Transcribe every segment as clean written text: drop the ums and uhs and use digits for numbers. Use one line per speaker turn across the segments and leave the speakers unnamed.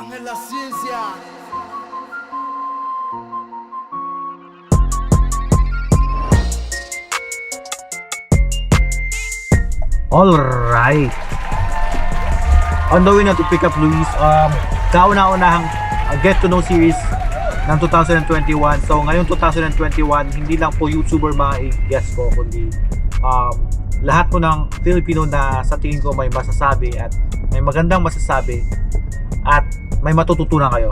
Ángel la ciencia.
Alright. On the way na to pick up Luis, kauna-unahang get to know series ng 2021. So ngayong 2021, hindi lang po YouTuber mga guest ko, kundi lahat po ng Filipino na sa tingin ko may masasabi at may magandang masasabi at may matututunan kayo.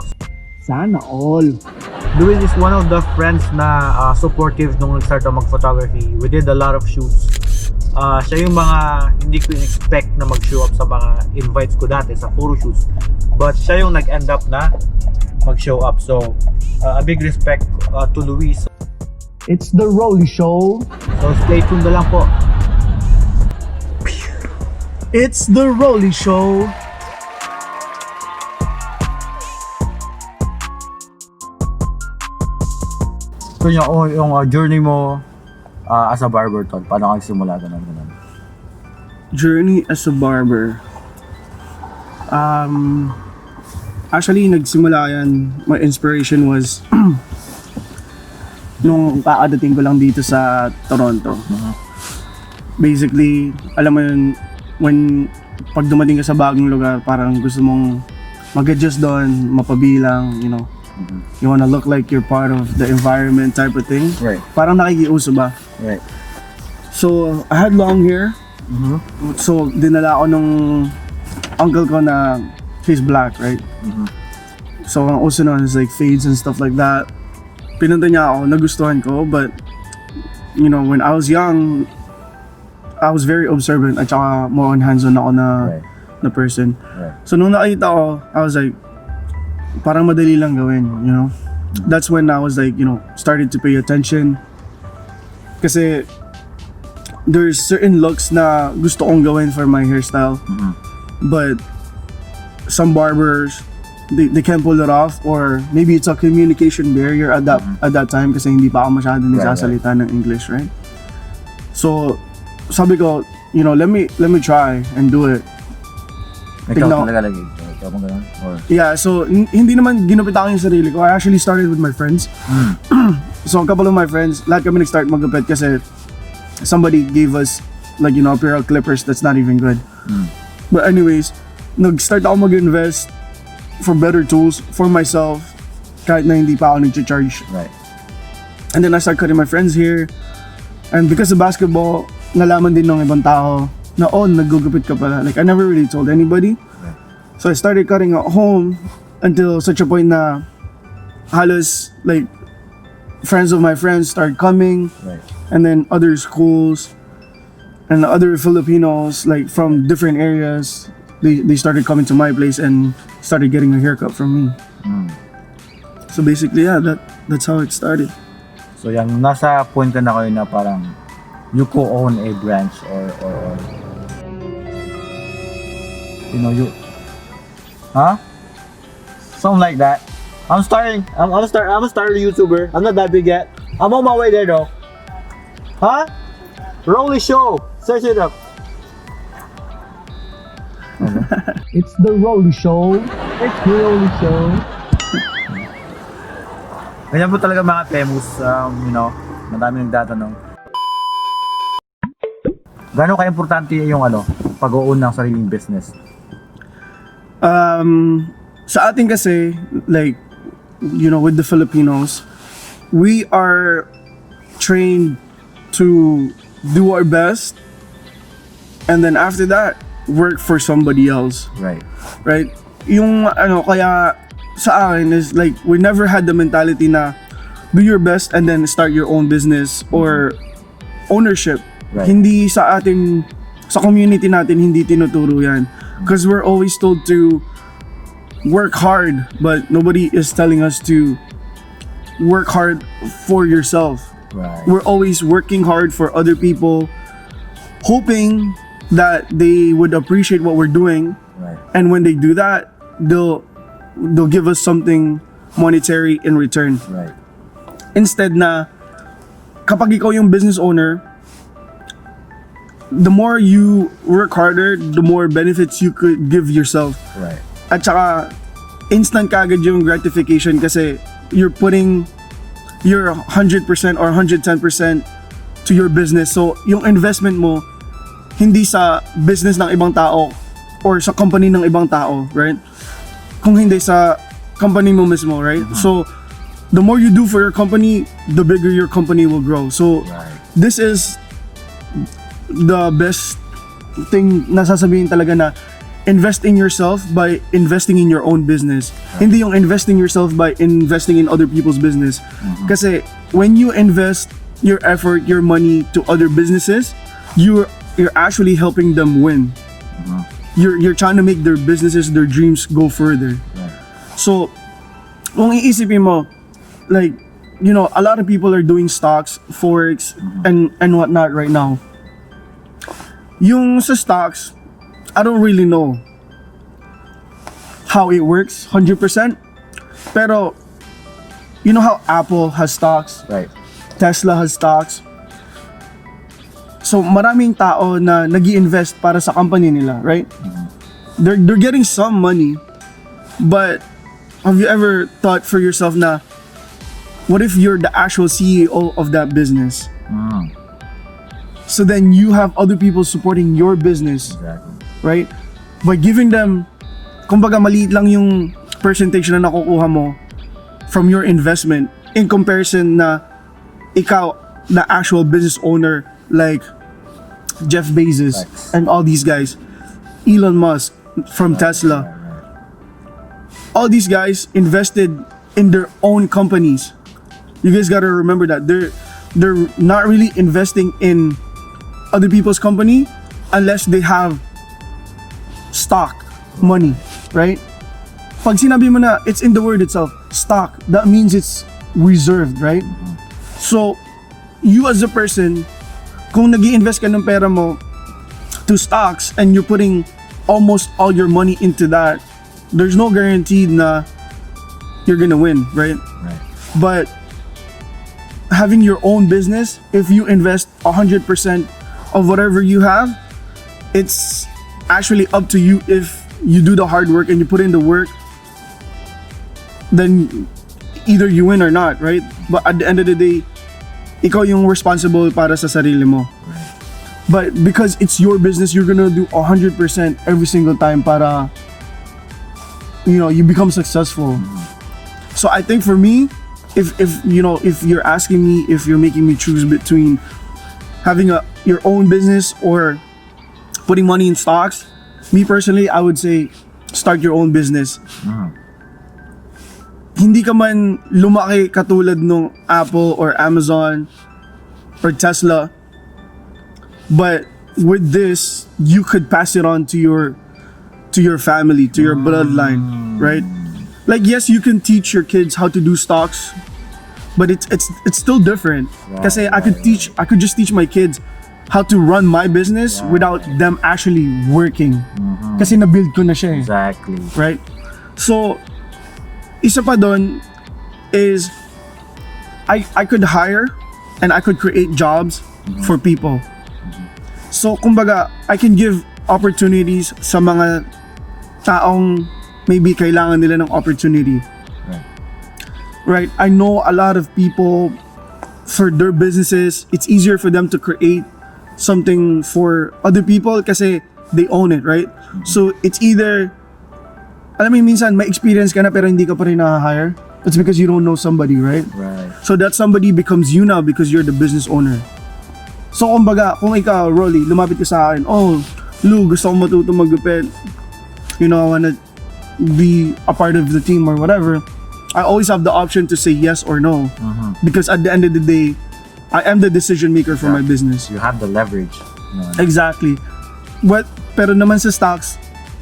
Sana all.
Luis is one of the friends na supportive nung nag-start ako mag-photography. We did a lot of shoots. Siya yung mga hindi ko in-expect na mag-show up sa mga invites ko dati sa photo shoots, but siya yung nag-end up na mag-show up. So a big respect to Luis.
It's the Rolly Show.
So stay tuned na lang po.
It's the Rolly Show.
So yung journey mo as a barber, Tol, paano ka nagsimula ganun?
Journey as a barber. Actually, nagsimula yan. My inspiration was nung kakadating ko lang dito sa Toronto. Basically, alam mo yun, pag dumating ka sa bagong lugar, parang gusto mong mag-adjust doon, mapabilang, you know. You wanna look like you're part of the environment type of thing.
Right.
Parang nakikiuso ba?
Right.
So, I had long hair. So, dinala ako nung uncle ko na he's black, right? So, ang uso nun is like fades and stuff like that. Pinunta niya ako, nagustuhan ko, but you know, when I was young, I was very observant at saka more on hands-on ako na person.
Right.
So, nung nakita ko, I was like, parang madali lang gawin, you know? That's when I was like, you know, started to pay attention. Kasi there's certain looks na gusto kong gawin for my hairstyle. But some barbers, they can't pull it off, or maybe it's a communication barrier at that time kasi hindi pa ako masyado nagsasalita ng English, right? So, sabi ko, you know, let me try and do it.
Ikaw talaga lagi? Ikaw mo ganun? Or?
Yeah, so hindi naman ginupit ako yung sarili ko. I actually started with my friends. So a couple of my friends, lahat kami nag-start magupit kasi somebody gave us like, you know, a pair of clippers that's not even good. But anyways, nag-start ako mag-invest for better tools for myself kahit na hindi pa ako nag-charge.
Right.
And then I started cutting my friends here. And because of basketball, nalaman din ng ibang tao na, oh, naggugupit ka pala. Like, I never really told anybody.
Right.
So I started cutting at home until such a point na halos, like, friends of my friends started coming.
Right.
And then other schools and other Filipinos, like, from different areas, they started coming to my place and started getting a haircut from me. So basically, yeah, that's how it started.
So yung nasa point na kayo na parang you co-own a branch or you know, something like that. I'm a starter YouTuber. I'm not that big yet. I'm on my way there though. Rolly Show. Search it up.
It's the Rolly Show. It's the Rolly Show.
Ganyan po talaga mga temus, you know, madami nagtatanong. Gaano ka-importante yung pag-own ng sariling business?
Sa atin kasi, like, you know, with the Filipinos, we are trained to do our best, and then after that, work for somebody else.
Right.
Right? Yung kaya sa akin is like, we never had the mentality na do your best and then start your own business or ownership.
Right.
Hindi sa atin, sa community natin, hindi tinuturo yan. Because we're always told to work hard, but nobody is telling us to work hard for yourself.
Right.
We're always working hard for other people, hoping that they would appreciate what we're doing.
Right.
And when they do that, they'll give us something monetary in return.
Right.
Instead na, kapag ikaw yung business owner, the more you work harder, the more benefits you could give yourself.
Right.
At saka, instant kagad yung gratification kasi you're putting your 100% or 110% to your business. So, yung investment mo, hindi sa business ng ibang tao or sa company ng ibang tao, right? Kung hindi sa company mo mismo, right? So, the more you do for your company, the bigger your company will grow. So, this is the best thing na sasabihin talaga na invest in yourself by investing in your own business. Hindi yung investing yourself by investing in other people's business. Kasi when you invest your effort, your money to other businesses, you're actually helping them win. You're trying to make their businesses, their dreams go further. So, kung iisipin mo, like, you know, a lot of people are doing stocks, forex, and whatnot right now. Yung sa stocks, I don't really know how it works 100%. Pero, you know how Apple has stocks?
Right.
Tesla has stocks. So, maraming tao na nag-i-invest para sa company nila, right? They're getting some money, but have you ever thought for yourself na, what if you're the actual CEO of that business? So then you have other people supporting your business.
Exactly.
Right? By giving them, kumbaga maliit lang yung percentage na nakukuha mo from your investment in comparison na ikaw na actual business owner like Jeff Bezos and all these guys, Elon Musk from Tesla. All these guys invested in their own companies. You guys gotta remember that they're not really investing in other people's company unless they have stock money, right? Pag sinabi mo na it's in the word itself, stock, that means it's reserved, right? So, you as a person, kung nag-i-invest ka ng pera mo to stocks and you're putting almost all your money into that, there's no guarantee na you're gonna win, right? But having your own business, if you invest 100% of whatever you have, it's actually up to you. If you do the hard work and you put in the work, then either you win or not, right? But at the end of the day, ikaw yung responsible para sa sarili mo. But because it's your business, you're gonna do 100% every single time para, you know, you become successful. So I think for me, if you know, if you're asking me, if you're making me choose between having your own business or putting money in stocks, me personally, I would say start your own business. Hindi ka man lumaki katulad nung Apple or Amazon or Tesla, but with this, you could pass it on to your family, to your bloodline, right? Like, yes, you can teach your kids how to do stocks, but it's still different. Kasi I could just teach my kids how to run my business without them actually working. Kasi na-build ko na siya eh.
Exactly.
Right? So, isa pa doon is I could hire and I could create jobs for people. So, kumbaga, I can give opportunities sa mga taong maybe kailangan nila ng opportunity. Right? I know a lot of people, for their businesses, it's easier for them to create something for other people kasi they own it, right? So, it's either, alam mo, minsan may experience ka na pero hindi ka pa rin na-hire. It's because you don't know somebody, right? So, that somebody becomes you now because you're the business owner. So, kumbaga, kung ikaw, Rolly, lumapit ka sa akin, oh, Lou, gusto kong matuto maggupit. You know, I wanna be a part of the team or whatever. I always have the option to say yes or no. Because at the end of the day, I am the decision maker for my business.
You have the leverage.
Exactly. Pero naman sa stocks,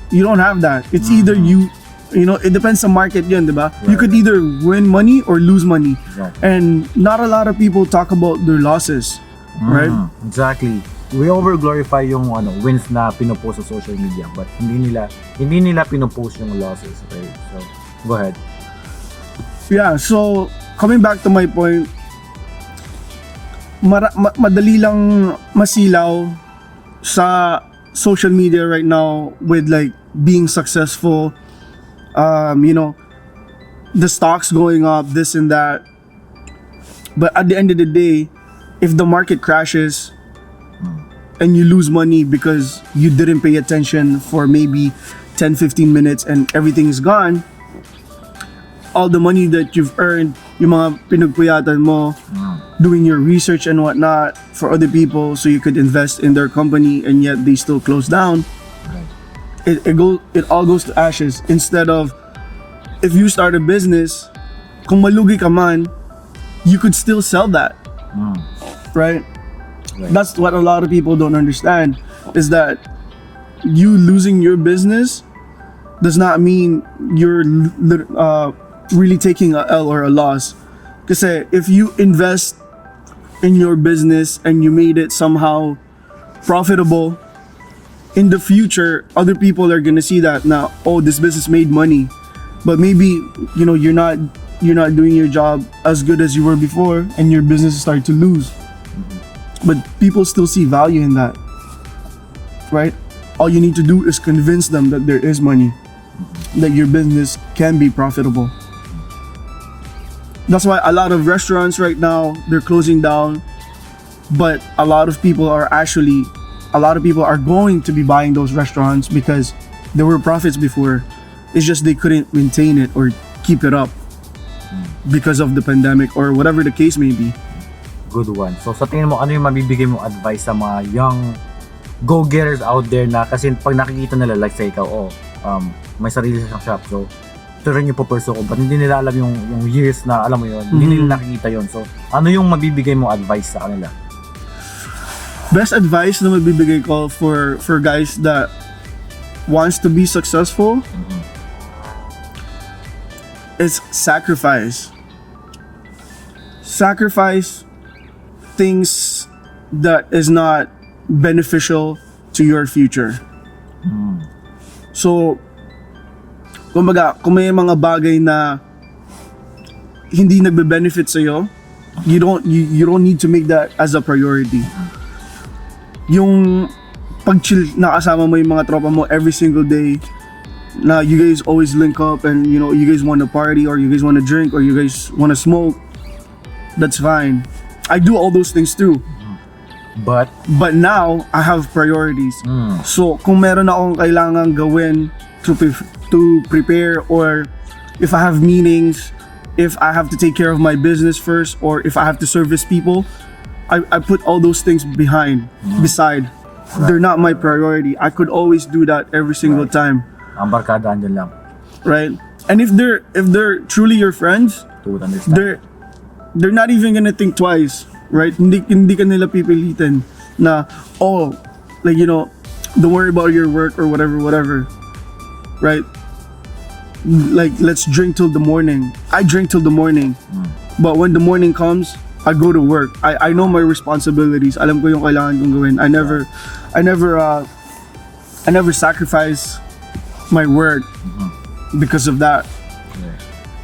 you don't have that. It's either you know, it depends sa market yun, di ba? You could either win money or lose money. And not a lot of people talk about their losses. Right?
Exactly. We over-glorify yung wins na pinopost sa social media, but hindi nila pinopost yung losses, right? So, go ahead.
Yeah, so coming back to my point, madali lang masilaw sa social media right now with like being successful, you know, the stocks going up, this and that. But at the end of the day, if the market crashes and you lose money because you didn't pay attention for maybe 10-15 minutes and everything is gone, all the money that you've earned, yung mga pinagpuyatan mo, doing your research and whatnot for other people so you could invest in their company and yet they still close down, it all goes to ashes. Instead of, if you start a business, kung malugi ka man, you could still sell that, right? That's what a lot of people don't understand, is that you losing your business does not mean you're really taking a L or a loss. Kasi if you invest in your business and you made it somehow profitable, in the future, other people are gonna see that now, oh, this business made money. But maybe, you know, you're not doing your job as good as you were before and your business start to lose. But people still see value in that, right? All you need to do is convince them that there is money, that your business can be profitable. That's why a lot of restaurants right now, they're closing down, but a lot of people are going to be buying those restaurants because there were profits before. It's just they couldn't maintain it or keep it up because of the pandemic or whatever the case may be.
Good one. So sa tingin mo, ano yung mabibigay mo advice sa mga young go-getters out there na kasi pag nakikita nila, like say ikaw, may sarili siyang shop, so ito rin yung pupursue ko, but hindi nila alam yung years na, alam mo yun, hindi nila nakikita yun. So ano yung mabibigay mo advice sa kanila?
Best advice na mabibigay ko for guys that wants to be successful is sacrifice things that is not beneficial to your future. So kumbaga, kung may mga bagay na hindi nagbe-benefit sa'yo, you don't need to make that as a priority. Yung pag-chill na kasama mo yung mga tropa mo every single day, na you guys always link up and you know you guys want to party or you guys want to drink or you guys want to smoke, that's fine. I do all those things too. But now I have priorities. So kung meron akong kailangan gawin to prepare, or if I have meetings, if I have to take care of my business first, or if I have to service people, I put all those things beside. They're not my priority. I could always do that every single time.
Ang barkada andyan lang.
Right? And if they're truly your friends, they're not even gonna think twice, right? Hindi ka nila pipilitin na, oh, like, you know, don't worry about your work or whatever, right? Like, let's drink till the morning. I drink till the morning, but when the morning comes, I go to work. I know my responsibilities. Alam ko yung kailangan kong gawin. I never sacrifice my work because of that.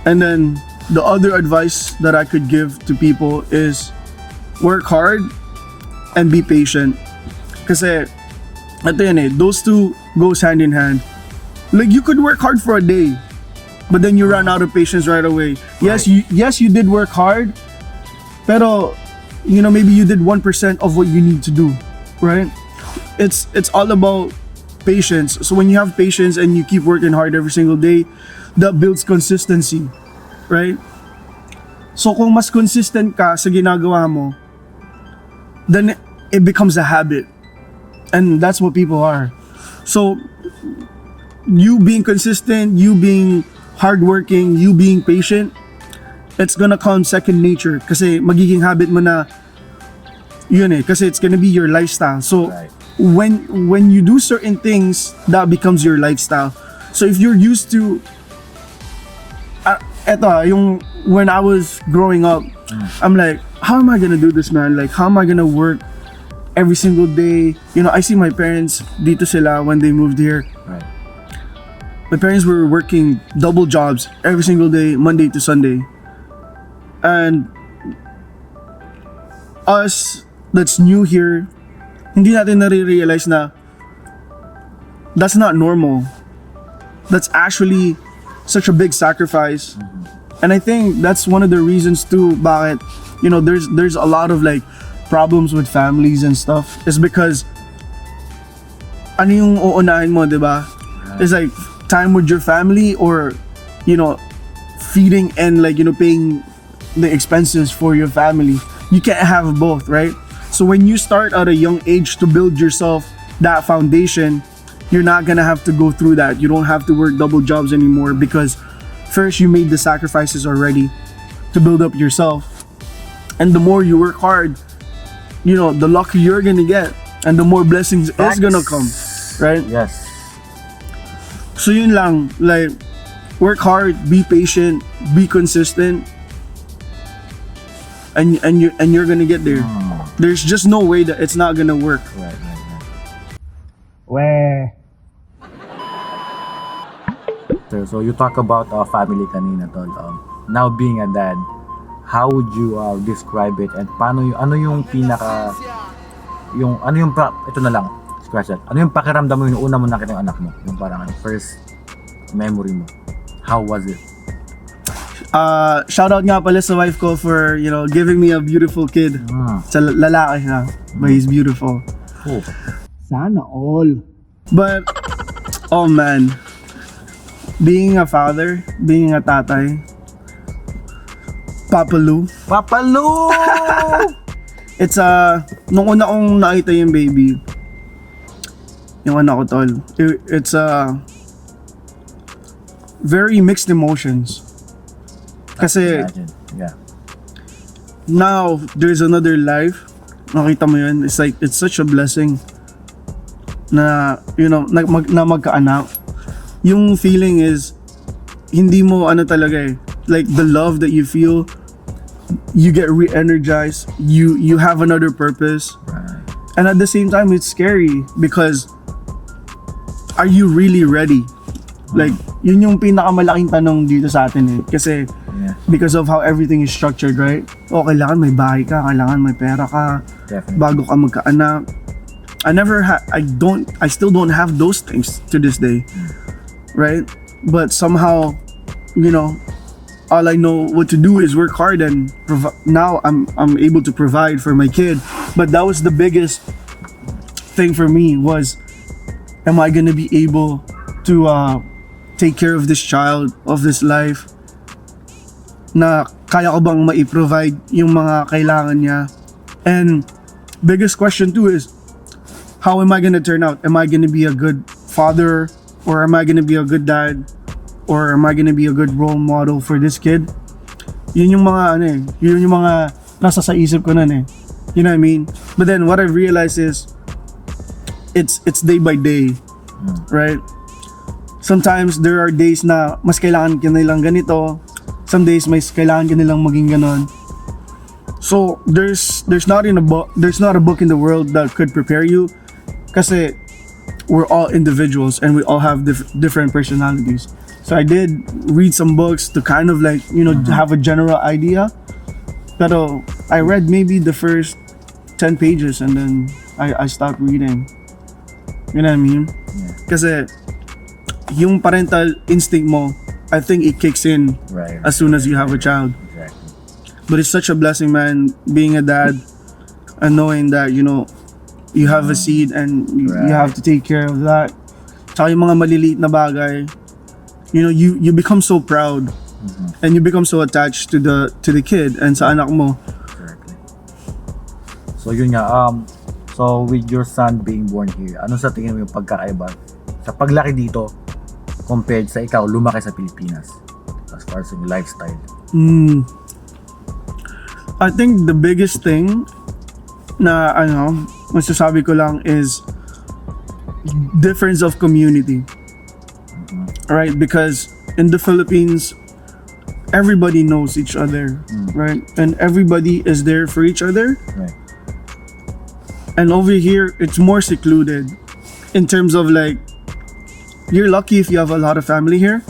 And then the other advice that I could give to people is work hard and be patient. Kasi ito yan those two goes hand in hand. Like, you could work hard for a day, but then you run out of patience right away. Yes, you did work hard, pero you know, maybe you did 1% of what you need to do, right? It's all about patience. So when you have patience and you keep working hard every single day, that builds consistency, right? So kung mas consistent ka sa ginagawa mo, then it becomes a habit. And that's what people are. So you being consistent, you being hardworking, you being patient, it's gonna come second nature kasi magiging habit mo na yun kasi it's gonna be your lifestyle. So when you do certain things, that becomes your lifestyle. So if you're used to when I was growing up, I'm like, how am I gonna do this, man? Like, how am I gonna work every single day? You know, I see my parents dito sila when they moved here. My parents were working double jobs every single day, Monday to Sunday. And us that's new here, hindi natin nare-realize na that's not normal. That's actually such a big sacrifice. And I think that's one of the reasons too bakit, you know, there's a lot of like problems with families and stuff is because ano yung uunahin mo, diba? It's like time with your family or, you know, feeding and like, you know, paying the expenses for your family. You can't have both, right? So when you start at a young age to build yourself that foundation, you're not gonna have to go through that. You don't have to work double jobs anymore because first you made the sacrifices already to build up yourself. And the more you work hard, you know, the luckier you're gonna get and the more blessings is gonna come, right?
Yes.
So yun lang, like, work hard, be patient, be consistent, and you're gonna get there. There's just no way that it's not gonna work.
Right. Weh. So you talk about family kanina, tol. Now being a dad, how would you describe it and paano yung ano yung pinaka yung ano yung ito na lang scratch that. Ano yung pakiramdam mo yung una mo nakita yung anak mo? Yung parang first memory mo. How was it?
Shout out nga pala sa wife ko for, you know, giving me a beautiful kid. Sa lalaki siya, but he's beautiful.
Oh.
Sana all. But oh man, being a father, being a tatay, Papa Lou. It's nung una kong nakita yung baby, yung anak ko tol, it's very mixed emotions. Kasi
yeah.
Now there's another life. Nakita mo yun, it's like it's such a blessing na, you know, na magkaanak. Yung feeling is hindi mo ano talaga eh, like the love that you feel, you get re-energized, you have another purpose.
Right.
And at the same time it's scary because are you really ready? Like yun yung pinakamalaking tanong dito sa atin eh, kasi because of how everything is structured, right? O kailangan may bahay ka, kailangan may pera ka.
Definitely.
Bago ka magkaanak. I still don't have those things to this day. Right? But somehow, you know, all I know what to do is work hard and now I'm able to provide for my kid. But that was the biggest thing for me was, am I gonna be able to take care of this child, of this life? Na kaya ko bang ma-provide yung mga kailangan niya? And biggest question too is, how am I gonna turn out? Am I gonna be a good father? Or am I gonna be a good dad? Or am I gonna be a good role model for this kid? Yun yung mga ano eh, yun yung mga nasa sa isip ko nun eh. You know what I mean? But then what I realized is, it's day by day, right? Sometimes there are days na mas kailangan ka nilang ganito, some days mas kailangan ka nilang maging ganon. So there's not a book in the world that could prepare you, kasi we're all individuals and we all have different personalities. So I did read some books to kind of like, you know, have a general idea. Pero I read maybe the first 10 pages and then I stopped reading. You know what I mean?
Yeah.
Kasi yung parental instinct mo, I think it kicks in as soon as you have a child.
Exactly.
But it's such a blessing, man, being a dad and knowing that, you know, you have a seed and you have to take care of that. Tsaka yung mga maliliit na bagay, you know, you become so proud and you become so attached to the kid and sa anak mo.
Exactly. So yun nga, so with your son being born here, ano sa tingin mo yung pagkakaiba sa paglaki dito compared sa ikaw lumaki sa Pilipinas as far as yung lifestyle?
I think the biggest thing na ano, masasabi ko lang is difference of community. Right? Because in the Philippines, everybody knows each other, right? And everybody is there for each other.
Right.
And over here, it's more secluded in terms of like, you're lucky if you have a lot of family here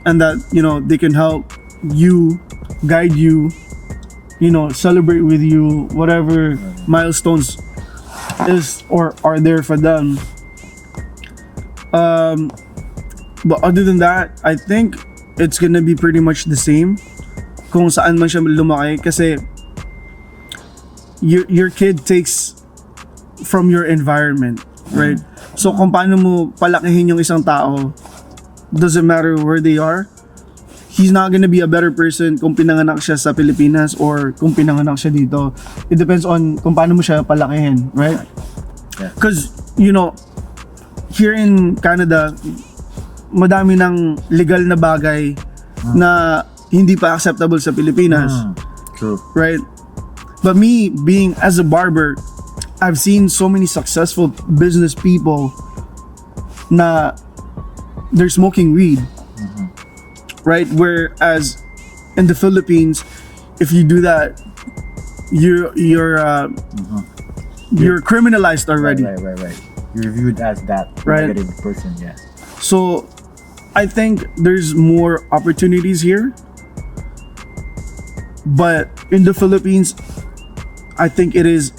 and that, you know, they can help you, guide you, you know, celebrate with you, whatever milestones is or are there for them. But other than that, I think it's gonna be pretty much the same kung saan man siya lumaki kasi your kid takes from your environment, right? So kung paano mo palakihin yung isang tao, doesn't matter where they are, he's not gonna be a better person kung pinanganak siya sa Pilipinas or kung pinanganak siya dito. It depends on kung paano mo siya palakihin, right? Because, you know, here in Canada, madami ng legal na bagay na hindi pa acceptable sa Pilipinas.
True.
Right? But me, being as a barber, I've seen so many successful business people na they're smoking weed. Right? Whereas in the Philippines, if you do that, you're criminalized already.
Right. You're viewed as that
Right.
negative person, yeah.
So I think there's more opportunities here. But in the Philippines, I think it is,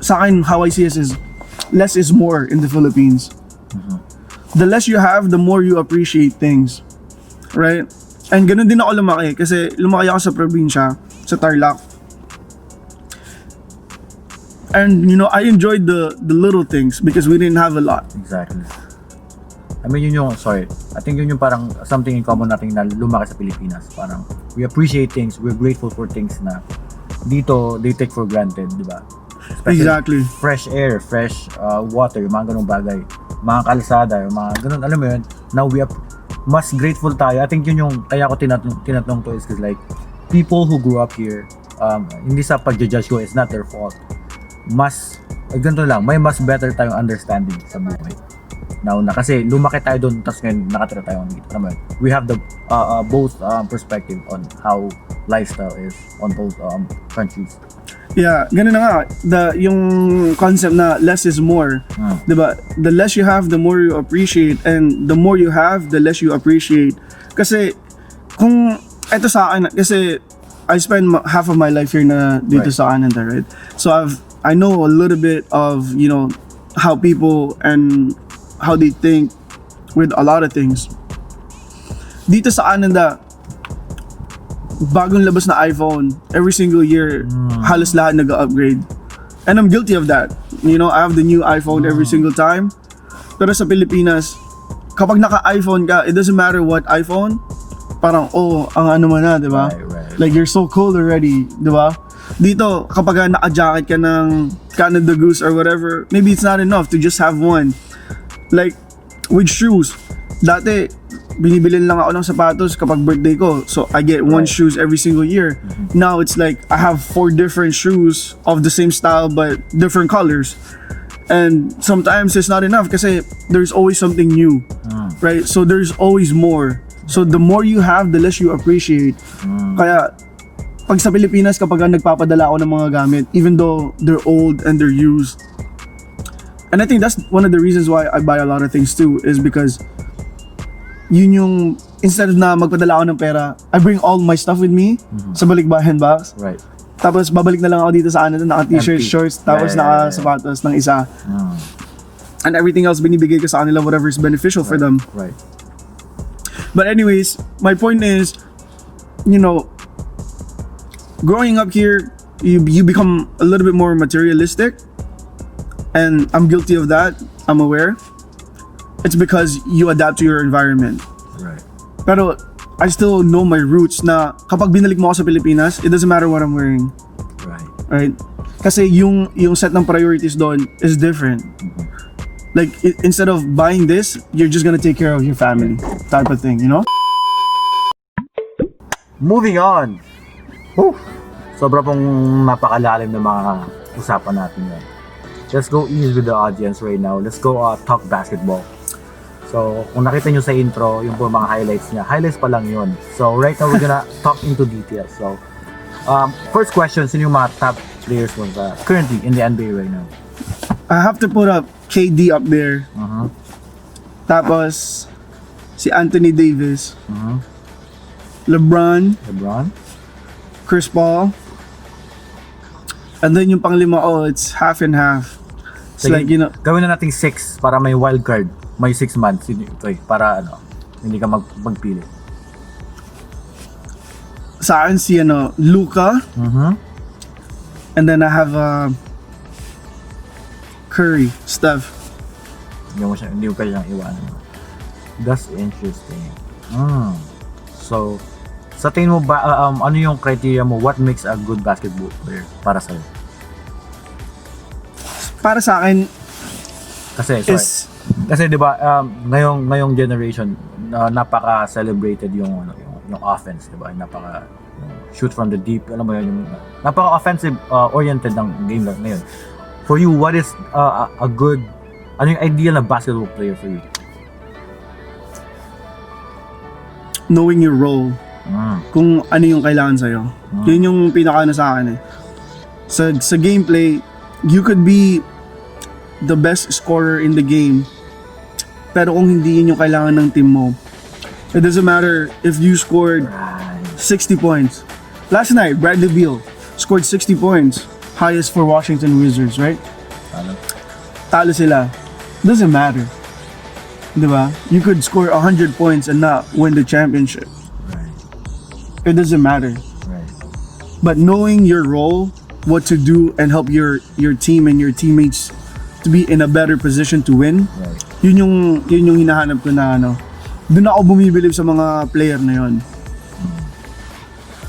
sa akin, how I see it is, less is more in the Philippines. The less you have, the more you appreciate things. Right? And ganun din ako lumaki kasi lumaki ako sa probinsya, sa Tarlac. And you know, I enjoyed the little things because we didn't have a lot.
Exactly. I mean, I think yun yung parang something in common natin na lumaki sa Pilipinas. Parang, we appreciate things, we're grateful for things na dito, they take for granted, di ba? Especially
Exactly.
fresh air, fresh water, yung mga ganung bagay. Mga kalsada, yung mga ganun, alam mo yun, now mas grateful tayo. I think yun yung, kaya ako tinatanong to is because like, people who grew up here, hindi sa pag-judge ko, it's not their fault. Ganito lang, may mas better tayong understanding sa buhay. Nauna kasi lumaki tayo doon tapos ngayon nakatira tayo dito. Naman, we have the both perspective on how lifestyle is on both countries.
Yeah, ganun na nga. Yung concept na less is more. Diba? The less you have, the more you appreciate. And the more you have, the less you appreciate. Kasi, kung ito sa akin, kasi I spend half of my life here na dito sa Canada, right? So I know a little bit of, you know, how people and how they think with a lot of things. Dito sa Canada, bagong labas na iPhone, every single year, halos lahat nag-upgrade. And I'm guilty of that. You know, I have the new iPhone every single time. Pero sa Pilipinas, kapag naka-iPhone ka, it doesn't matter what iPhone, parang, ang ano mo na, di ba?
Right.
Like, you're so cool already, di ba? Dito, kapag naka-jacket ka ng Canada Goose or whatever, maybe it's not enough to just have one. Like, with shoes, dati, binibilin lang ako ng sapatos kapag birthday ko. So, I get one shoes every single year. Now, it's like, I have 4 different shoes of the same style but different colors. And sometimes it's not enough kasi there's always something new. Right? So, there's always more. So, the more you have, the less you appreciate. Kaya, pag sa Pilipinas, kapag nagpapadala ako ng mga gamit, even though they're old and they're used, and I think that's one of the reasons why I buy a lot of things too, is because yun yung, instead na magpadala ako ng pera, I bring all my stuff with me sa balikbayan box.
Right.
Tapos babalik na lang ako dito sa Canada, naka t-shirt,
Empty.
shorts, tapos naka sapatos ng isa. And everything else binibigay ko sa kanila, whatever is beneficial for them.
Right.
But anyways, my point is, you know, growing up here, you become a little bit more materialistic. And I'm guilty of that, I'm aware. It's because you adapt to your environment.
Right.
Pero I still know my roots na kapag binalik mo ako sa Pilipinas, it doesn't matter what I'm wearing. Right? Kasi yung set ng priorities doon is different. Like, instead of buying this, you're just gonna take care of your family. Type of thing, you know?
Moving on. Whew. Sobra pong napakalalim ng mga usapan natin yan. Let's go easy with the audience right now. Let's go talk basketball. So, kung nakita nyo sa intro, yung po mga highlights niya. Highlights pa lang yun. So, right now, we're gonna talk into details. So, first question, sino yung mga top players mo currently in the NBA right now?
I have to put up KD up there. Tapos, si Anthony Davis. LeBron. Chris Paul. And then yung panglima, it's half and half. It's
Sige,
like, you know,
gawin na nating 6 para may wild card. May 6 months. Okay, para hindi ka magpili.
sa akin si Luka,
Mhm.
and then I have Curry, Steph.
Hindi mo kailangang iwanan. That's interesting. So, sa tingin mo ba, ano yung criteria mo? What makes a good basketball player para sa'yo?
Para sa akin
Kasi,
is
Kasi 'di ba, ngayong generation, napaka-celebrated yung offense, 'di ba? Shoot from the deep, alam mo yun, yung napaka-offensive oriented ng game ngayon. For you, what is a good, ano yung ideal na basketball player for you?
knowing your role. Kung ano yung kailangan sa'yo. Yun yung pinaka sa akin eh. Sa gameplay, you could be the best scorer in the game, pero kung hindi yun yung kailangan ng team mo, it doesn't matter if you scored 60 points. Last night, Bradley Beal scored 60 points, highest for Washington Wizards, right? Talo sila. Doesn't matter. Diba? You could score 100 points and not win the championship. It doesn't matter. But knowing your role, what to do, and help your team and your teammates to be in a better position to win, yun yung hinahanap ko na doon ako bumibilib sa mga player na yun.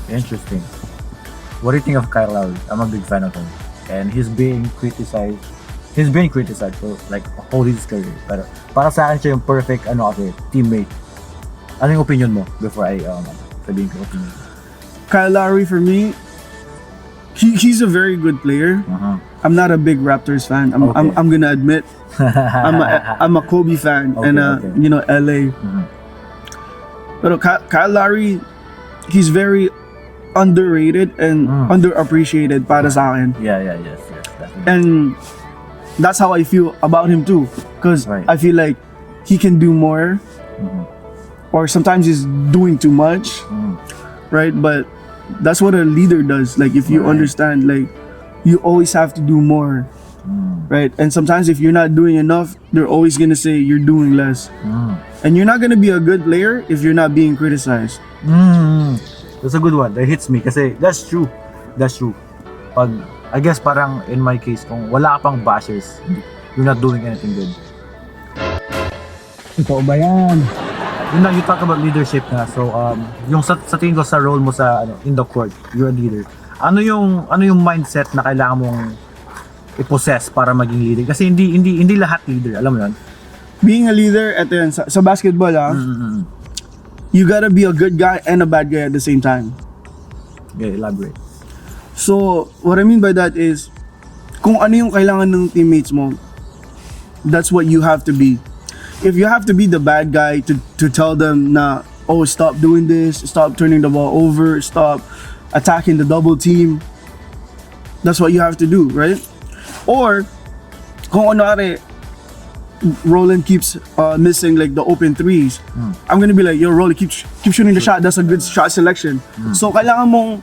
Interesting. What do you think of Kyle Lowry? I'm a big fan of him. And he's being criticized for like all his career. Pero para sa akin siya yung perfect teammate. Ano yung opinion mo before I sabihin ko opinion?
Kyle Lowry for me, he's a very good player. I'm not a big Raptors fan. I'm gonna admit. I'm a Kobe fan, and LA. Pero Kyle Lowry, he's very underrated and underappreciated para sa akin.
Yes, definitely.
And that's how I feel about him too, because I feel like he can do more, or sometimes he's doing too much, right? But that's what a leader does. Like if you understand, like you always have to do more, right? And sometimes if you're not doing enough, they're always gonna say you're doing less, and you're not gonna be a good player if you're not being criticized.
That's a good one. That hits me kasi that's true. I guess parang in my case, kung wala ka pang bashers, you're not doing anything good.
Ito ba yan?
You talk about leadership na. So yung sa tingin ko sa role mo sa in the court, you're a leader. Ano yung mindset na kailangan mong i-possess para maging leader? Kasi hindi lahat leader, alam mo yun?
Being a leader, eto yan, sa basketball you gotta be a good guy and a bad guy at the same time.
Okay, elaborate.
So, what I mean by that is, kung ano yung kailangan ng teammates mo, that's what you have to be. If you have to be the bad guy to tell them na, oh, stop doing this, stop turning the ball over, stop attacking the double team, that's what you have to do, right? Or, kung ano Roland keeps missing like the open threes, I'm gonna be like, yo, Roland, keep shooting the shot. That's a good shot selection. So kailangan mong,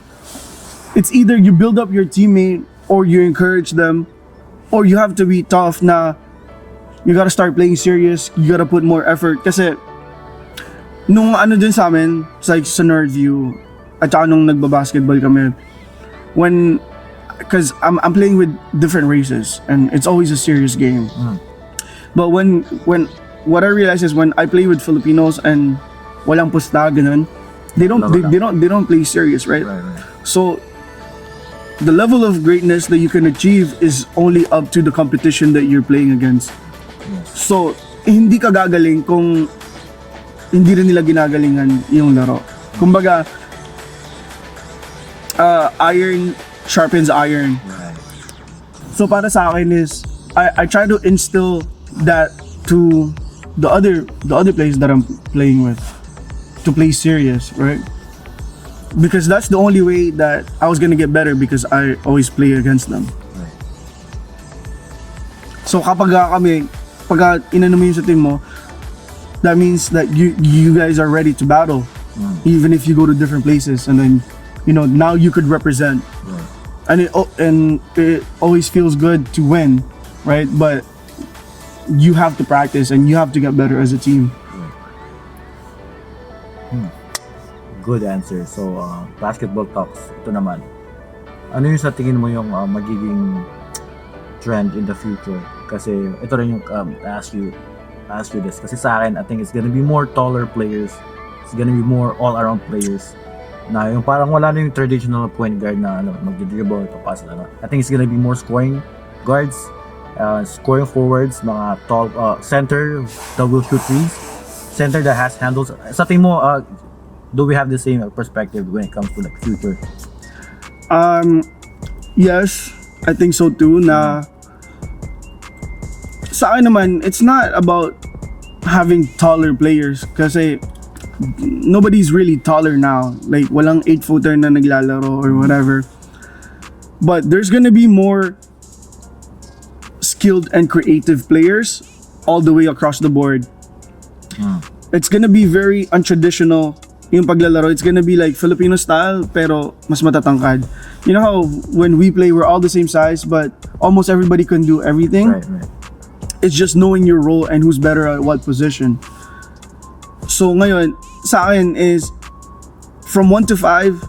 it's either you build up your teammate or you encourage them, or you have to be tough na you gotta start playing serious, you gotta put more effort. Kasi nung din sa amin, sa Nordview, at saka nung nagbabasketball kami, because I'm playing with different races and it's always a serious game. But when what I realize is when I play with Filipinos and walang pusta ganun, they don't play serious, right? So the level of greatness that you can achieve is only up to the competition that you're playing against. So hindi ka gagaling kung hindi rin nila ginagalingan yung laro. Kumbaga iron sharpens iron. So para sa akin is I try to instill that to the other players that I'm playing with, to play serious, right? Because that's the only way that I was gonna get better, because I always play against them. So kapag inano mo yun sa team mo, that means that you guys are ready to battle, even if you go to different places, and then now you could represent, and it always feels good to win, right? But you have to practice and you have to get better as a team.
good answer. So, basketball talks. Ito naman. Ano yung sa tingin mo yung magiging trend in the future? Kasi ito rin yung ask you this. Kasi sa akin, I think it's gonna be more taller players. It's gonna be more all-around players. Na yung parang wala na yung traditional point guard na mag-dribble, papasa na. I think it's gonna be more scoring guards, scoring forwards, mga tall center that will shoot threes, center that has handles. Sa tingin mo, do we have the same perspective when it comes to like future?
Yes, I think so too. Na sa akin naman, it's not about having taller players kasi nobody's really taller now. Like walang 8-footer na naglalaro or whatever. But there's gonna be more skilled and creative players all the way across the board. It's gonna be very untraditional yung paglalaro. It's gonna be like Filipino style pero mas matatangkad. You know how when we play we're all the same size but almost everybody can do everything.
Right.
It's just knowing your role and who's better at what position. So ngayon sa akin is from 1 to 5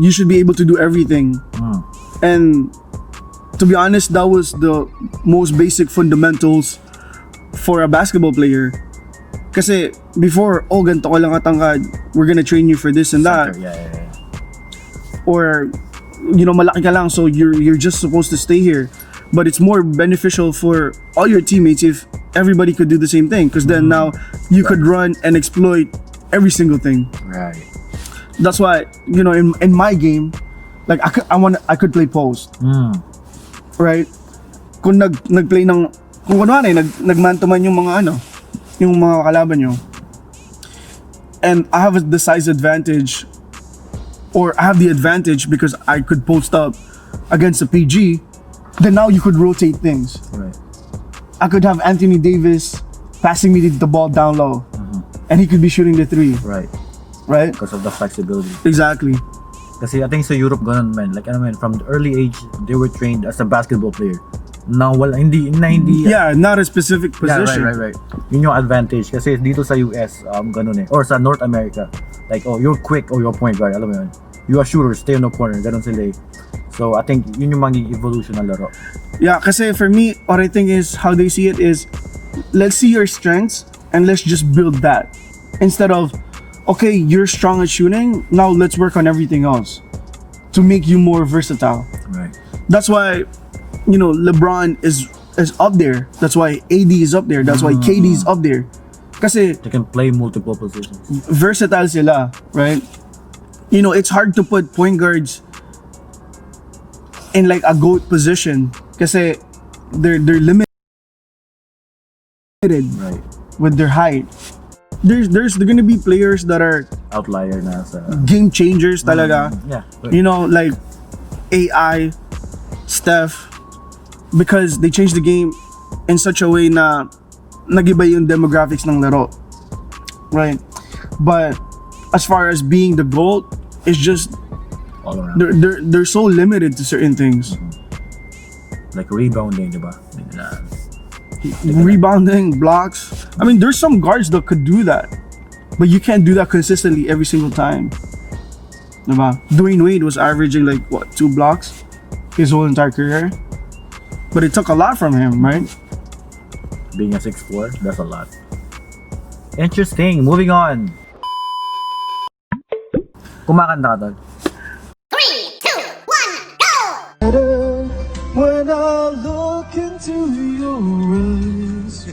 you should be able to do everything. And to be honest, that was the most basic fundamentals for a basketball player. Kasi before, ganito ka lang katangkad, we're gonna train you for this and that.
Yeah.
Or, malaki ka lang, so you're just supposed to stay here. But it's more beneficial for all your teammates if everybody could do the same thing. Because then now, you could run and exploit every single thing.
Right.
That's why, in my game, like I could play post. Right? Kung nagplay ng, kung kunwari, nagman to man yung mga kalaban nyo, and I have the size advantage, or I have the advantage because I could post up against a PG, then now you could rotate things.
Right.
I could have Anthony Davis passing me the ball down low, and he could be shooting the three.
Right. Because of the flexibility.
Exactly.
Kasi I think sa Europe ganun man, like from the early age they were trained as a basketball player. Now hindi.
Yeah, not a specific position.
Yeah, right. Yun yung advantage kasi dito sa US ganun or sa North America, like you're quick or you're point guard, alam mo yun. You are shooter, stay on the corner, ganun sila. So I think yun yung magiging evolution ng laro.
Yeah, kasi for me, what I think is how they see it is, let's see your strengths and let's just build that. Instead of, okay, you're strong at shooting, now let's work on everything else to make you more versatile.
Right.
That's why, LeBron is up there. That's why AD is up there. That's why KD is up there. Kasi
they can play multiple positions.
Versatile sila, right? It's hard to put point guards in like a GOAT position kasi they're limited
Right.
with their height. There's gonna be players that are
Outlier na sa
game changers talaga.
yeah.
Like AI, Steph, because they changed the game in such a way na nagiba yung demographics ng laro. Right? But as far as being the GOAT, it's just
all around.
they're so limited to certain things.
Like rebounding, diba?
Rebounding, blocks. I mean, there's some guards that could do that, but you can't do that consistently every single time. Diba? Dwayne Wade was averaging like 2 blocks his whole entire career, but it took a lot from him, right?
Being a 6'4", that's a lot. Interesting. Moving on. Kumakanta ka, Tol?
3, 2, 1, go!
When I look into your eyes,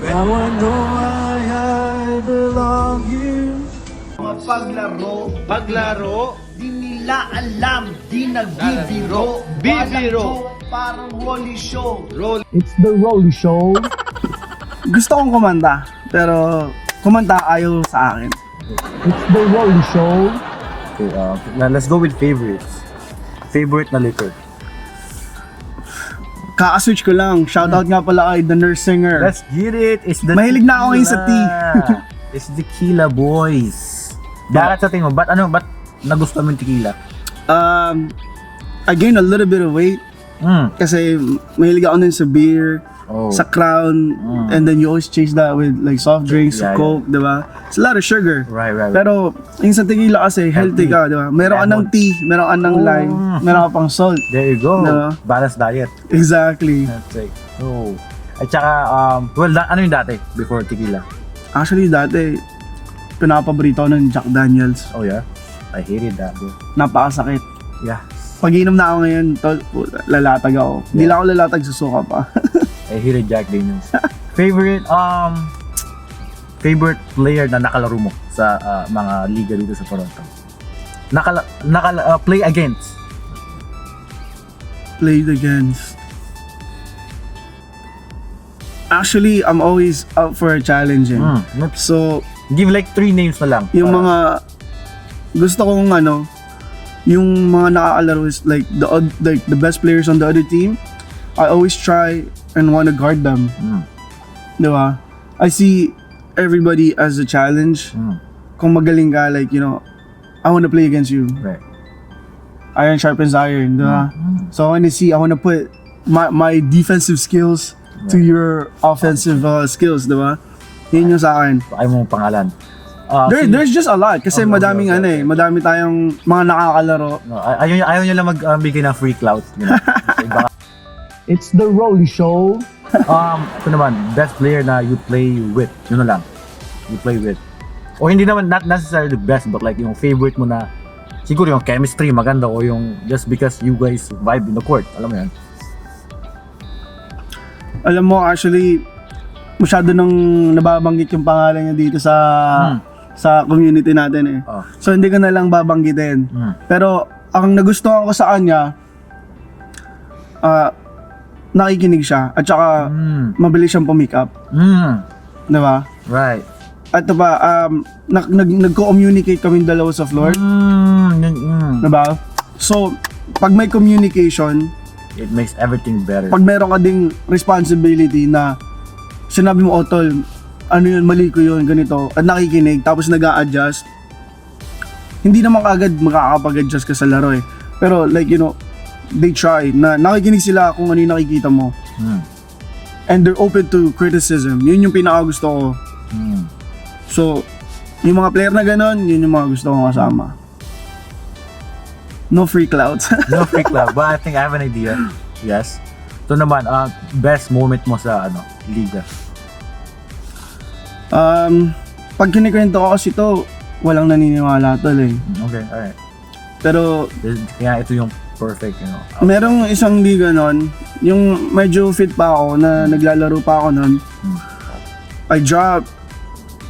now I know I belong here.
Mga paglaro, di nila alam, di nagbibiro. Bibiro. Parang Rolly Show.
It's the Rolly Show. Gusto kong kumanta, pero kumanta ayaw sa akin. It's the Rolly Show.
Okay, let's go with favorites. Favorite na liquor.
Kaka-switch ko lang. Shoutout nga pala kay The Nurse Singer.
Let's get it. It's the
Mahilig na ako ngayon sa tea.
It's tequila, boys. Bakit sa tingin mo? Ba't nagustuhan mo yung tequila?
I gained a little bit of weight kasi mahilig ako nun sa beer. sa Crown, and then you always chase that with like soft drinks, Coke, diba? It's a lot of sugar.
Right.
Pero yung sa tequila kasi healthy ka, diba? Meron ka ng tea, meron ka ng lime, meron ka pang salt.
There you go.
Diba?
Balanced diet.
Exactly.
That's it. Oh. At saka, ano yung dati before tequila?
Actually, dati, pinapaborito ko ng Jack Daniels.
Oh yeah? I hated that, bro.
Napakasakit.
Yeah.
Pag inom na ako ngayon, lalatag ako. Hindi lang ako lalatag, susuka pa.
I hated Jack Daniels. Favorite player na nakalaro mo sa mga liga dito sa Toronto? Play against.
Played against. Actually, I'm always up for a challenge. So,
give like 3 names na lang.
yung mga gusto kong yung mga nakakalaro is like the best players on the other team. I always try and want to guard them. Diba? I see everybody as a challenge. Kung magaling ka, like, I want to play against you.
Right.
Iron sharpens iron, diba? So I want to put my defensive skills to your offensive skills, diba? Yun yung sa akin.
Ayaw mong pangalan.
There's just a lot kasi madami tayong mga nakakalaro.
No, ayaw nyo lang magbigay ng free clout.
It's the Rolly Show.
Ito naman, best player na you play with. Yun na lang. You play with. O hindi naman, not necessarily the best, but like yung favorite mo na, siguro yung chemistry maganda o yung just because you guys vibe in the court. Alam mo yan?
Alam mo, actually, masyado nang nababanggit yung pangalan niya dito sa community natin . So hindi ko na lang babanggitin. Pero ang nagustuhan ko sa kanya, nakikinig siya at saka mabilis siyang pumick up. Diba?
Right.
At diba, nagko-communicate kaming dalawa sa floor. Diba? So, pag may communication,
it makes everything better.
pag meron ka ding responsibility na sinabi mo, tol, ano yun, mali ko yun, ganito, at nakikinig, tapos nag-a-adjust, hindi naman agad makakapag-adjust ka sa laro . Pero like, they try, na nakikinig sila kung ano yung nakikita mo. And they're open to criticism. Yun yung pinaka-gusto ko. So, yung mga player na ganon, yun yung mga gusto kong kasama. No free clouds.
No free clout, but I think I have an idea. Yes. Ito naman, best moment mo sa liga.
Pag kinikwento ko kasi ito, walang naniniwala tol .
Okay, alright.
Pero
Kaya ito yung perfect,
merong isang liga nun, yung medyo fit pa ako na naglalaro pa ako nun. I dropped,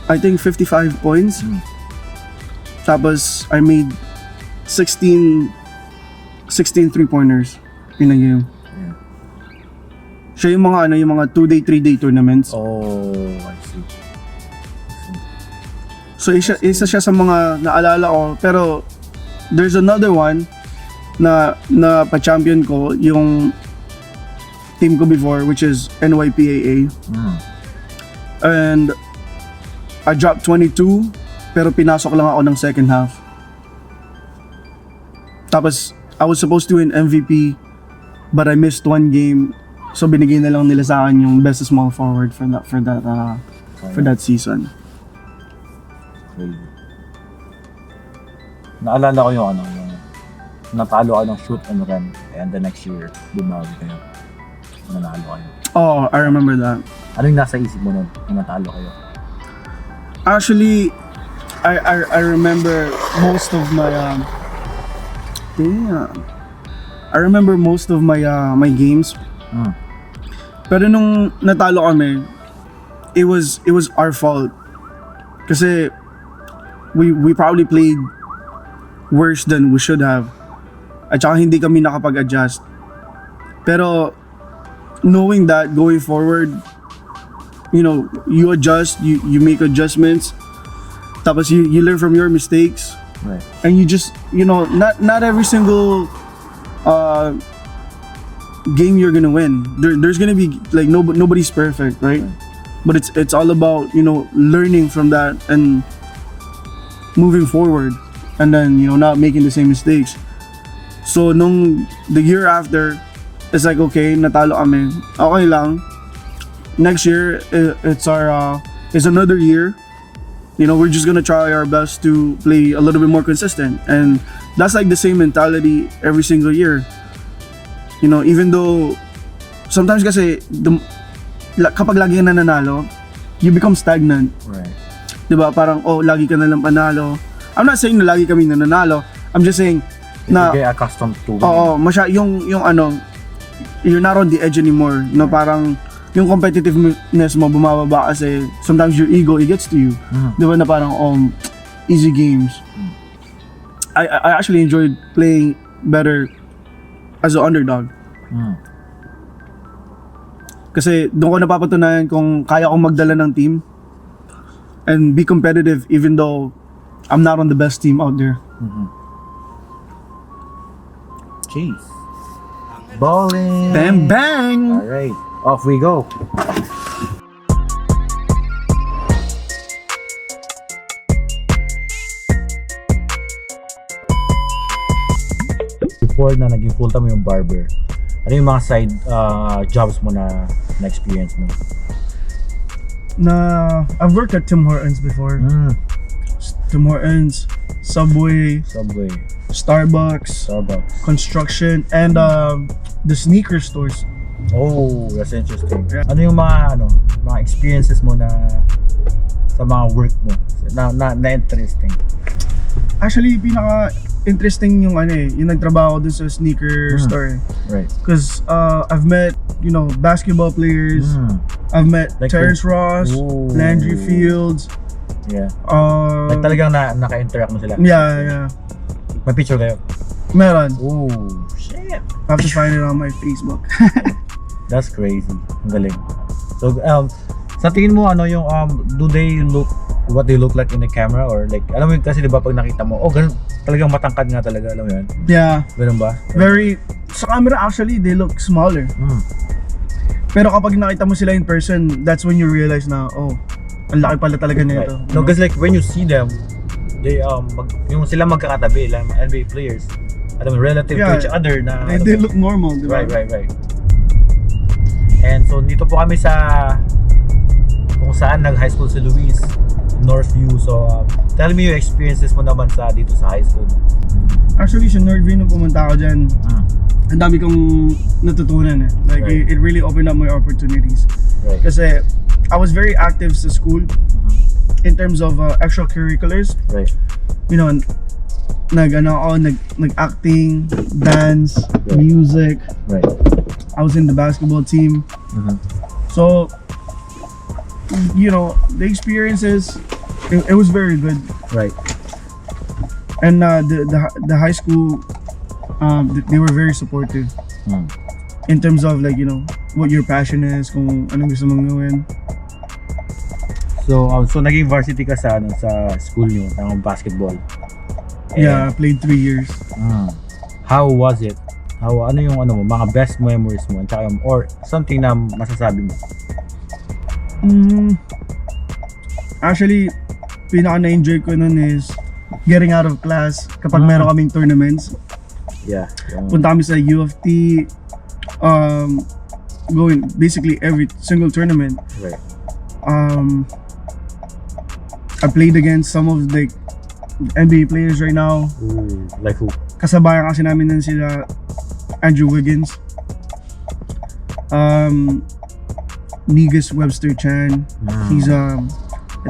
I think 55 points. Tapos I made 16 3-pointers in a game. Siya yung mga 2-day, 3-day tournaments.
Oh, I see.
So isa siya sa mga naalala ko, pero there's another one na pa-champion ko, yung team ko before, which is NYPAA. And I dropped 22, pero pinasok lang ako ng second half. Tapos I was supposed to win MVP, but I missed one game. So binigay na lang nila sa akin yung best small forward for that season.
Naalala ko yung natalo ka ng shoot and run, and the next year bumawi kayo. Nanalo kayo.
Oh, I remember that.
Ano yung nasa isip mo nun nung natalo kayo?
Actually, I remember most of my I remember most of my games. Pero nung natalo kami, it was our fault. Kasi we probably played worse than we should have. At saka hindi kami nakapag-adjust. Pero knowing that going forward, you adjust, you make adjustments. Tapos you learn from your mistakes.
Right.
And you just, not every single game you're gonna win. There's gonna be like nobody's perfect, right? But it's all about learning from that and moving forward, and then not making the same mistakes. So the year after, it's like, okay, natalo kami, okay lang, next year it's another year. You know, we're just gonna try our best to play a little bit more consistent, and that's like the same mentality every single year. You know, even though sometimes kasi kapag lagi ka nananalo, you become stagnant.
Right.
Diba? Parang, oh, lagi ka nalang panalo. I'm not saying na lagi kami nananalo. I'm just saying na
get accustomed to.
Oo, yung you're not on the edge anymore. No, parang yung competitiveness mo bumababa kasi sometimes your ego, it gets to you. Diba na parang easy games. I actually enjoyed playing better as an underdog. Kasi doon ko napapatunayan kung kaya kong magdala ng team and be competitive even though I'm not on the best team out there.
Jeez. Balling.
Bang bang!
Alright, off we go. Before na naging full-time yung barber, ano yung mga side jobs mo na experience mo?
I've worked at Tim Hortons before. Tim Hortons, Subway, Starbucks, construction, and the sneaker stores.
Oh, that's interesting.
Yeah.
Ano yung mga experiences mo na sa mga work mo na interesting?
Actually, pinaka-interesting yung yung nagtrabaho dun sa sneaker store.
Right.
Because I've met, basketball players. I've met
Like
Terrence Ross, Landry Fields.
Yeah. Like talagang naka-interact mo sila?
Yeah.
May picture kayo?
Meron.
Oh, shit.
I have to find it on my Facebook.
That's crazy. Ang galing. So, sa tingin mo, do they look what they look like in the camera? Or like, alam mo yun kasi diba pag nakita mo, ganun, talagang matangkad nga talaga, alam mo yun?
Yeah.
Ganun ba?
Sa camera actually, they look smaller. Pero kapag nakita mo sila in person, that's when you realize na, ang laki pala talaga nito.
Right. No, because like when you see them, they yung sila magkakatabi, like NBA players, alam mo, relative to each other na
they look normal, diba?
Right. And so dito po kami sa kung saan nag-high school si Luis, Northview. So tell me yung experiences mo naman dito sa high school.
Actually, sa Northview nung pumunta ako dyan, ang dami kong natutunan eh. Like,
Right.
it really opened up my opportunities.
Right.
Kasi I was very active sa school in terms of extracurriculars.
Right.
Nag-acting, dance, music.
Right.
I was in the basketball team. So, the experiences, it was very good.
Right.
And the high school, they were very supportive in terms of like, what your passion is, kung anong gusto mong gawin.
So naging varsity ka sa school niyo ng basketball.
Yeah, I played 3 years.
How was it? Ano yung mga best memories mo or something na masasabi mo?
Actually, pinaka na-enjoy ko nun is getting out of class kapag meron kaming tournaments.
Yeah.
Punta kami sa U of T, going basically every single tournament.
Right.
I played against some of the NBA players right now.
Ooh, like who?
Kasabayan kasi namin nun sila Andrew Wiggins, Negus Webster Chan. He's I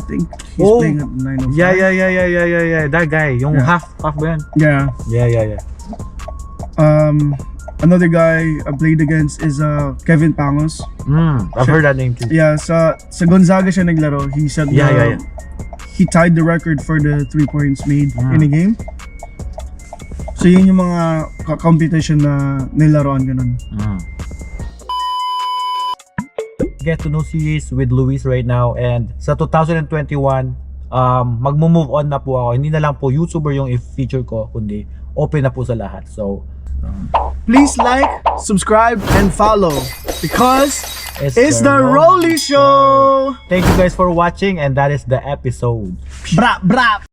think he's playing at 905.
Yeah. That guy, yung half ba yan?
Yeah.
Yeah.
Another guy I played against is Kevin Pangos.
I've heard that name too.
Yeah, sa Gonzaga siya naglaro. He said
Yeah.
he tied the record for the 3 points made in a game. So yun yung mga competition na nilaroan ganun.
Get to know series with Luis right now, and sa 2021 magmo-move on na po ako. Hindi na lang po YouTuber yung i-feature ko, kundi open na po sa lahat. So
Please like, subscribe, and follow because it's the
Rolly
Rolly Show.
Thank you guys for watching, and that is the episode.
Brap brap.